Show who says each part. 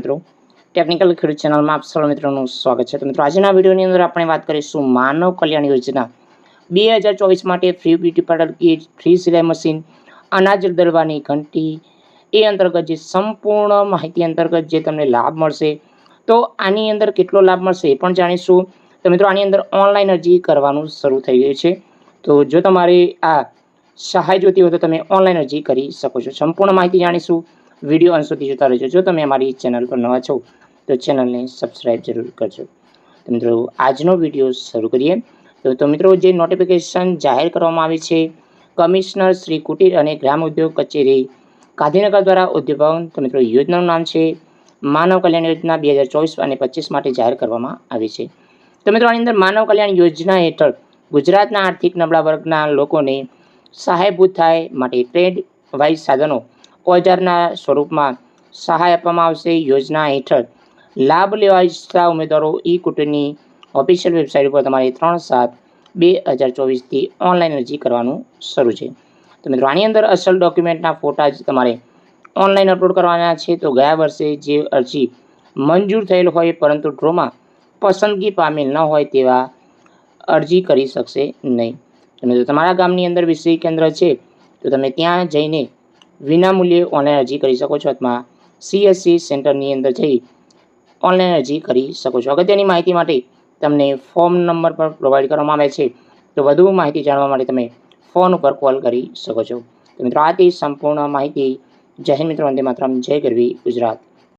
Speaker 1: મિત્રો, ટેકનિકલ ખેડૂત ચેનલમાં આપ સર્વ મિત્રોનું સ્વાગત છે। તો મિત્રો, આજના વિડીયોની અંદર આપણે વાત કરીશું માનવ કલ્યાણ યોજના 2024 માટે free beauty parlour kit, free સિલાઈ મશીન, અનાજ દળવાની ઘંટી એ અંતર્ગત જે સંપૂર્ણ માહિતી અંતર્ગત જે તમને લાભ મળશે, તો આની અંદર કેટલો લાભ મળશે એ પણ જાણીશું। તો મિત્રો, આની અંદર ઓનલાઈન અરજી કરવાનું શરૂ થઈ ગયું છે। તો જો તમારે આ સહાય જોતી હોય તો તમે ઓનલાઈન અરજી કરી શકો છો। સંપૂર્ણ માહિતી જાણીશું, વિડીયો અંત સુધી જોતા રહેજો। જો તમે અમારી ચેનલ પર નવા છો તો ચેનલને સબસ્ક્રાઈબ જરૂર કરજો। તો મિત્રો, આજનો વિડીયો શરૂ કરીએ। તો મિત્રો, જે નોટિફિકેશન જાહેર કરવામાં આવી છે કમિશનર શ્રી કુટીર અને ગ્રામ ઉદ્યોગ કચેરી ગાંધીનગર દ્વારા ઉદ્યોગ ભવન, તો મિત્રો યોજનાનું નામ છે માનવ કલ્યાણ યોજના 2024 અને 25 માટે જાહેર કરવામાં આવી છે। તો મિત્રો, આની અંદર માનવ કલ્યાણ યોજના હેઠળ ગુજરાતના આર્થિક નબળા વર્ગના લોકોને સહાયભૂત થાય માટે ટ્રેડ વાઇઝ સાધનો ઓજારના સ્વરૂપમાં સહાય આપવામાં આવશે। યોજના હેઠળ લાભ લેવા ઈચ્છતા ઉમેદવારો ઈ કુટીરની ઓફિશિયલ વેબસાઇટ ઉપર તમારે 3/7/2024થી ઓનલાઈન અરજી કરવાનું શરૂ છે। તો મિત્રો, આની અંદર અસલ ડોક્યુમેન્ટના ફોટા જ તમારે ઓનલાઈન અપલોડ કરવાના છે। તો ગયા વર્ષે જે અરજી મંજૂર થયેલ હોય પરંતુ ડ્રોમાં પસંદગી પામેલ ન હોય તેવા અરજી કરી શકશે નહીં। તમે જો તમારા ગામની અંદર વિષય કેન્દ્ર છે તો તમે ત્યાં જઈને વિનામૂલ્યે ઓનલાઈન અરજી કરી શકો છો, અથવા CSC સેન્ટરની અંદર જઈ ઓનલાઈન અરજી કરી શકો છો। અગત્યની માહિતી માટે તમને ફોન નંબર પર પ્રોવાઈડ કરવામાં આવે છે, તો વધુ માહિતી જાણવા માટે તમે ફોન ઉપર કોલ કરી શકો છો। તો મિત્રો, આ તે સંપૂર્ણ માહિતી। જય હિન્દ મિત્રો, વંદે માતરમ, જય ગરવી ગુજરાત।